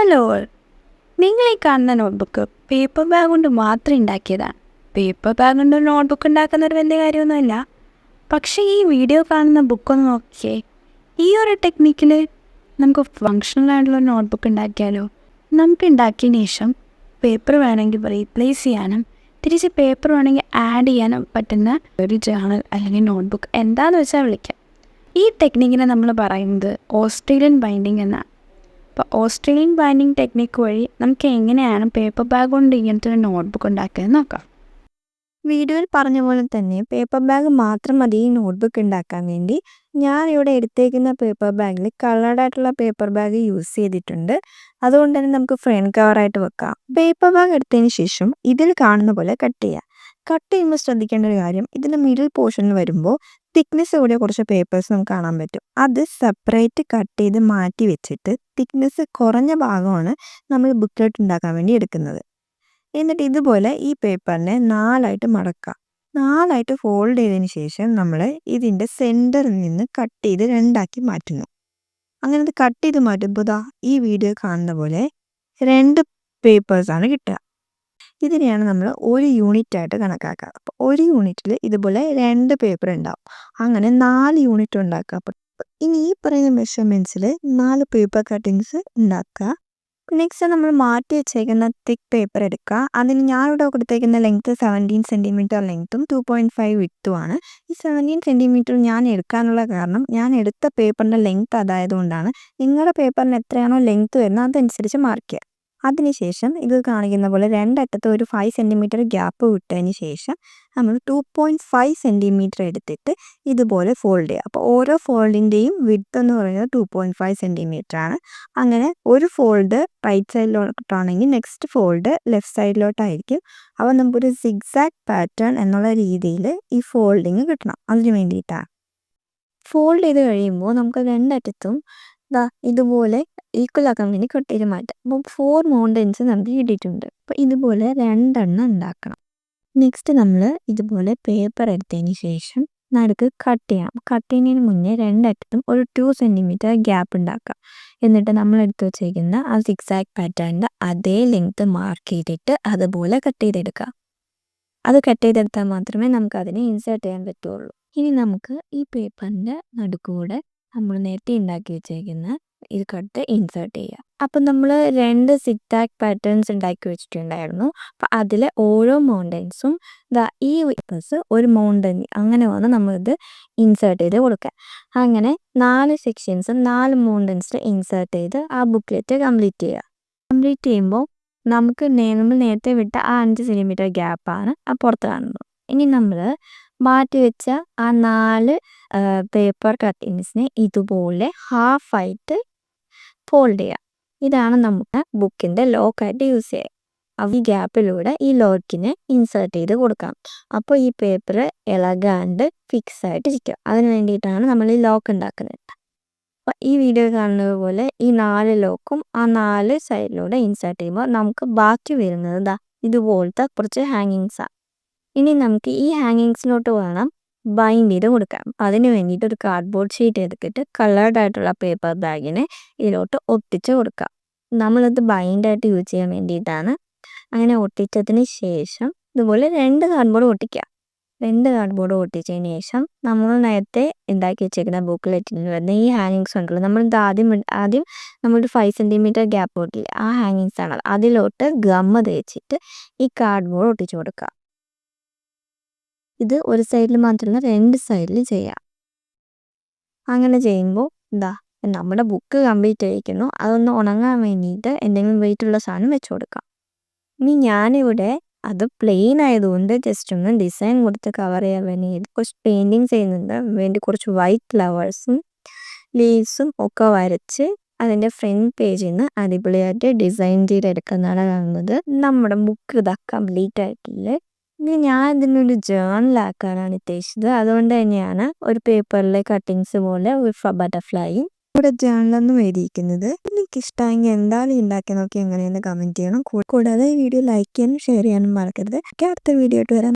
Hello all, നിങ്ങൾ ഈ കാണുന്ന നോട്ട്ബുക്ക് പേപ്പർ ബാഗ് കൊണ്ട് മാത്രം ഉണ്ടാക്കിയതാണ്. പേപ്പർ ബാഗ് കൊണ്ട് ഒരു നോട്ട്ബുക്ക് ഉണ്ടാക്കുന്നൊരു വലിയ കാര്യമൊന്നുമില്ല. പക്ഷേ ഈ വീഡിയോ കാണുന്ന ബുക്കൊന്ന് നോക്കിയേ. ഈ ഒരു ടെക്നിക്കിൽ നമുക്ക് ഫങ്ഷണൽ ആയിട്ടുള്ള നോട്ട്ബുക്ക് ഉണ്ടാക്കിയാലോ. നമുക്ക് ഉണ്ടാക്കിയതിന് ശേഷം പേപ്പർ വേണമെങ്കിൽ റീപ്ലേസ് ചെയ്യാനും തിരിച്ച് പേപ്പർ വേണമെങ്കിൽ ആഡ് ചെയ്യാനും പറ്റുന്ന ഒരു ജേണൽ അല്ലെങ്കിൽ നോട്ട്ബുക്ക് എന്താണെന്ന് വെച്ചാൽ വിളിക്കാം. ഈ ടെക്നിക്കിനെ നമ്മൾ പറയുന്നത് ഓസ്ട്രേലിയൻ ബൈൻഡിങ് എന്നാണ്. അപ്പോൾ ഓസ്ട്രേലിയൻ ബൈൻഡിങ് ടെക്നിക്ക് വഴി നമുക്ക് എങ്ങനെയാണ് പേപ്പർ ബാഗ് കൊണ്ട് ഇങ്ങനത്തെ ഒരു നോട്ട്ബുക്ക് ഉണ്ടാക്കിയെന്ന് നോക്കാം. വീഡിയോയിൽ പറഞ്ഞ പോലെ തന്നെ പേപ്പർ ബാഗ് മാത്രം മതി ഈ നോട്ട്ബുക്ക് ഉണ്ടാക്കാൻ വേണ്ടി. ഞാൻ ഇവിടെ എടുത്തേക്കുന്ന പേപ്പർ ബാഗിൽ കളർഡ് ആയിട്ടുള്ള പേപ്പർ ബാഗ് യൂസ് ചെയ്തിട്ടുണ്ട്. അതുകൊണ്ട് തന്നെ നമുക്ക് ഫ്രണ്ട് കവറായിട്ട് വെക്കാം. പേപ്പർ ബാഗ് എടുത്തതിന് ശേഷം ഇതിൽ കാണുന്ന പോലെ കട്ട് ചെയ്യാം. കട്ട് ചെയ്യുമ്പോൾ ശ്രദ്ധിക്കേണ്ട ഒരു കാര്യം, ഇതിൻ്റെ മിഡിൽ പോർഷനിൽ വരുമ്പോൾ തിക്നെസ് കൂടിയ കുറച്ച് പേപ്പേഴ്സ് നമുക്ക് കാണാൻ പറ്റും. അത് സെപ്പറേറ്റ് കട്ട് ചെയ്ത് മാറ്റി വെച്ചിട്ട് തിക്നെസ് കുറഞ്ഞ ഭാഗമാണ് നമ്മൾ ബുക്ക്ലെറ്റ് ഉണ്ടാക്കാൻ വേണ്ടി എടുക്കുന്നത്. എന്നിട്ട് ഇതുപോലെ ഈ പേപ്പറിനെ 4ആയിട്ട് മടക്കുക. 4ആയിട്ട് ഫോൾഡ് ചെയ്തതിന് ശേഷം നമ്മൾ ഇതിൻ്റെ സെൻറ്ററിൽ നിന്ന് കട്ട് ചെയ്ത് 2ആക്കി മാറ്റുന്നു. അങ്ങനെ ഇത് കട്ട് ചെയ്ത് മാറ്റുമ്പോൾ ഈ വീഡിയോ കാണുന്ന പോലെ 2 പേപ്പേഴ്സാണ് കിട്ടുക. ഇതിനെയാണ് നമ്മൾ ഒരു യൂണിറ്റ് ആയിട്ട് കണക്കാക്കുക. അപ്പോൾ ഒരു യൂണിറ്റിൽ ഇതുപോലെ 2 പേപ്പർ ഉണ്ടാവും. അങ്ങനെ 4 യൂണിറ്റ് ഉണ്ടാക്കുക. അപ്പോൾ ഇനി ഈ പറയുന്ന മെഷർമെൻറ്റ്സിൽ 4 പേപ്പർ കട്ടിങ്സ് ഉണ്ടാക്കുക. നെക്സ്റ്റ് നമ്മൾ മാറ്റി വെച്ചേക്കുന്ന തിക്ക് പേപ്പർ എടുക്കുക. അതിന് ഞാനിവിടെ കൊടുത്തേക്കുന്ന ലെങ്ത്ത് 17 സെൻറ്റിമീറ്റർ ലെങ്ത്തും 2.5 വിത്തുമാണ്. ഈ 17 സെൻറ്റിമീറ്റർ ഞാൻ എടുക്കാനുള്ള കാരണം ഞാൻ എടുത്ത പേപ്പറിൻ്റെ ലെങ്ത്ത് അതായതുകൊണ്ടാണ്. നിങ്ങളുടെ പേപ്പറിന് എത്രയാണോ ലെങ്ത്ത് വരുന്നത് അതനുസരിച്ച് മാർക്ക് ചെയ്യുക. അതിനുശേഷം ഇത് കാണിക്കുന്ന പോലെ 2 അറ്റത്ത് ഒരു 5 സെൻറ്റിമീറ്റർ ഗ്യാപ്പ് വിട്ടതിന് ശേഷം നമ്മൾ 2.5 സെൻറ്റിമീറ്റർ എടുത്തിട്ട് ഇതുപോലെ ഫോൾഡ് ചെയ്യുക. അപ്പോൾ ഓരോ ഫോൾഡിൻ്റെയും വിഡ്ത്ത് എന്ന് പറയുന്നത് 2.5 സെൻറ്റിമീറ്റർ ആണ്. അങ്ങനെ ഒരു ഫോൾഡ് റൈറ്റ് സൈഡിലോട്ടാണെങ്കിൽ നെക്സ്റ്റ് ഫോൾഡ് ലെഫ്റ്റ് സൈഡിലോട്ടായിരിക്കും. അപ്പോൾ നമുക്കൊരു സിഗ്സാഗ് പാറ്റേൺ എന്നുള്ള രീതിയിൽ ഈ ഫോൾഡിങ് കിട്ടണം. അതിന് വേണ്ടിയിട്ടാണ്. ഫോൾഡ് ചെയ്ത് കഴിയുമ്പോൾ നമുക്ക് 2 അറ്റത്തും ഇതുപോലെ ഈക്വൽ ആക്കാൻ വേണ്ടി കട്ട് ചെയ്ത് മാറ്റാം. അപ്പോൾ 4 മൗണ്ടൻസ് നമുക്ക് കിട്ടിയിട്ടുണ്ട്. അപ്പോൾ ഇതുപോലെ 2 എണ്ണം ഉണ്ടാക്കണം. നെക്സ്റ്റ് നമ്മൾ ഇതുപോലെ പേപ്പർ എടുത്തതിന് ശേഷം നടുക്ക് കട്ട് ചെയ്യാം. കട്ട് ചെയ്യുന്നതിന് മുന്നേ 2 അറ്റത്തും ഒരു 2 സെൻറ്റിമീറ്റർ ഗ്യാപ്പ് ഉണ്ടാക്കാം. എന്നിട്ട് നമ്മൾ എടുത്ത് വെച്ചേക്കുന്ന ആ സിക്സാഗ് പാറ്റേണിൻ്റെ അതേ ലെങ്ത്ത് മാർക്ക് ചെയ്തിട്ട് അതുപോലെ കട്ട് ചെയ്തെടുക്കുക. അത് കട്ട് ചെയ്തെടുത്താൽ മാത്രമേ നമുക്ക് അതിനെ ഇൻസേർട്ട് ചെയ്യാൻ പറ്റുള്ളൂ. ഇനി നമുക്ക് ഈ പേപ്പറിൻ്റെ നടുക്കൂടെ നമ്മൾ നേരത്തെ ഉണ്ടാക്കി വെച്ചേക്കുന്ന ഇത് കട്ട് ഇൻസേർട്ട് ചെയ്യുക. അപ്പം നമ്മൾ 2 സിഗ്സാഗ് പാറ്റേൺസ് ഉണ്ടാക്കി വെച്ചിട്ടുണ്ടായിരുന്നു. അപ്പം അതിലെ ഓരോ മൗണ്ടൻസും ഈ പേപ്പേഴ്സ് ഒരു മൗണ്ടൻ അങ്ങനെ വന്ന് നമ്മളിത് ഇൻസേർട്ട് ചെയ്ത് കൊടുക്കുക. അങ്ങനെ 4 സെക്ഷൻസും 4 മൗണ്ടൻസിൽ ഇൻസേർട്ട് ചെയ്ത് ആ ബുക്ക്ലെറ്റ് കംപ്ലീറ്റ് ചെയ്യുക. കംപ്ലീറ്റ് ചെയ്യുമ്പോൾ നമുക്ക് നമ്മൾ നേരത്തെ വിട്ട ആ 5 സെൻറ്റിമീറ്റർ ഗ്യാപ്പാണ് ആ പുറത്ത് കാണുന്നത്. ഇനി നമ്മൾ മാറ്റി വെച്ച ആ 4 പേപ്പർ കട്ടിങ്സിനെ ഇതുപോലെ ഹാഫായിട്ട് ഫോൾഡ് ചെയ്യുക. ഇതാണ് നമുക്ക് ബുക്കിൻ്റെ ലോക്കായിട്ട് യൂസ് ചെയ്യുക. ഈ ഗ്യാപ്പിലൂടെ ഈ ലോക്കിനെ ഇൻസേർട്ട് ചെയ്ത് കൊടുക്കാം. അപ്പോൾ ഈ പേപ്പർ ഇളകാണ്ട് ഫിക്സ് ആയിട്ട് ഇരിക്കും. അതിന് വേണ്ടിയിട്ടാണ് നമ്മൾ ഈ ലോക്ക് ഉണ്ടാക്കുന്നത്. അപ്പോൾ ഈ വീഡിയോ കാണുന്നത് പോലെ ഈ 4 ലോക്കും ആ 4 സൈഡിലൂടെ ഇൻസേർട്ട് ചെയ്യുമ്പോൾ നമുക്ക് ബാക്കി വരുന്നത് ഇതുപോലത്തെ കുറച്ച് ഹാങ്ങിങ്സാണ്. ഇനി നമുക്ക് ഈ ഹാങ്ങിങ്സിലോട്ട് വേണം ബൈൻഡ് ചെയ്ത് കൊടുക്കാം. അതിന് വേണ്ടിയിട്ട് ഒരു കാർഡ്ബോർഡ് ഷീറ്റ് എടുത്തിട്ട് കളേർഡ് ആയിട്ടുള്ള പേപ്പർ ബാഗിനെ ഇതിലോട്ട് ഒട്ടിച്ച് കൊടുക്കാം. നമ്മളത് ബൈൻഡായിട്ട് യൂസ് ചെയ്യാൻ വേണ്ടിയിട്ടാണ്. അങ്ങനെ ഒട്ടിച്ചതിന് ശേഷം ഇതുപോലെ 2 കാർഡ്ബോർഡ് ഒട്ടിക്കുക. 2 കാർഡ്ബോർഡ് ഒട്ടിച്ചതിന് ശേഷം നമ്മൾ നേരത്തെ ഉണ്ടാക്കി വെച്ചേക്കുന്ന ബുക്ക്ലെറ്റിൽ വരുന്ന ഈ ഹാങ്ങിങ്സ് ഉണ്ടല്ലോ, നമ്മൾ ആദ്യം നമ്മളൊരു 5 സെൻറ്റിമീറ്റർ ഗ്യാപ്പ് ഒട്ടില്ല, ആ ഹാങ്ങിങ്സ് ആണ് അതിലോട്ട് ഗമ്മ് തേച്ചിട്ട് ഈ കാർഡ്ബോർഡ് ഒട്ടിച്ച് കൊടുക്കുക. ഇത് ഒരു സൈഡിൽ മാത്രമല്ല 2 സൈഡിൽ ചെയ്യാം. അങ്ങനെ ചെയ്യുമ്പോൾ നമ്മുടെ ബുക്ക് കംപ്ലീറ്റ് ആയിരിക്കുന്നു. അതൊന്ന് ഉണങ്ങാൻ വേണ്ടിയിട്ട് എന്തെങ്കിലും വെയിറ്റുള്ള സാധനം വെച്ച് കൊടുക്കാം. ഇനി ഞാനിവിടെ അത് പ്ലെയിൻ ആയതുകൊണ്ട് ജസ്റ്റ് ഒന്ന് ഡിസൈൻ കൊടുത്ത് കവർ ചെയ്യാൻ വേണ്ടി കുറച്ച് പെയിൻറ്റിങ് ചെയ്യുന്നുണ്ട്. വേണ്ടി കുറച്ച് വൈറ്റ് ഫ്ലവേഴ്സും ലീവ്സും ഒക്കെ വരച്ച് അതിൻ്റെ ഫ്രണ്ട് പേജിൽ നിന്ന് അടിപൊളിയായിട്ട് ഡിസൈൻ ചെയ്തെടുക്കുന്നതാണ് കാണുന്നത്. നമ്മുടെ ബുക്ക് കംപ്ലീറ്റ് ആയിട്ടില്ലേ. ഇനി ഞാൻ ഇതിനൊരു ജേണലാക്കാനാണ് ഉദ്ദേശിച്ചത്. അതുകൊണ്ട് തന്നെയാണ് ഒരു പേപ്പറിലെ കട്ടിങ്സ് പോലെ ഒരു ബട്ടർഫ്ലൈയും ഇവിടെ ജേണലെന്നും എഴുതിയിരിക്കുന്നത്. നിങ്ങൾക്ക് ഇഷ്ടമെങ്കിൽ എന്തായാലും ഉണ്ടാക്കി നോക്കി എങ്ങനെയെന്ന് കമൻറ്റ് ചെയ്യണം. കൂടാതെ ഈ വീഡിയോ ലൈക്ക് ചെയ്യാനും ഷെയർ ചെയ്യാനും മറക്കരുത്. അടുത്ത വീഡിയോ ആയിട്ട് വരാം.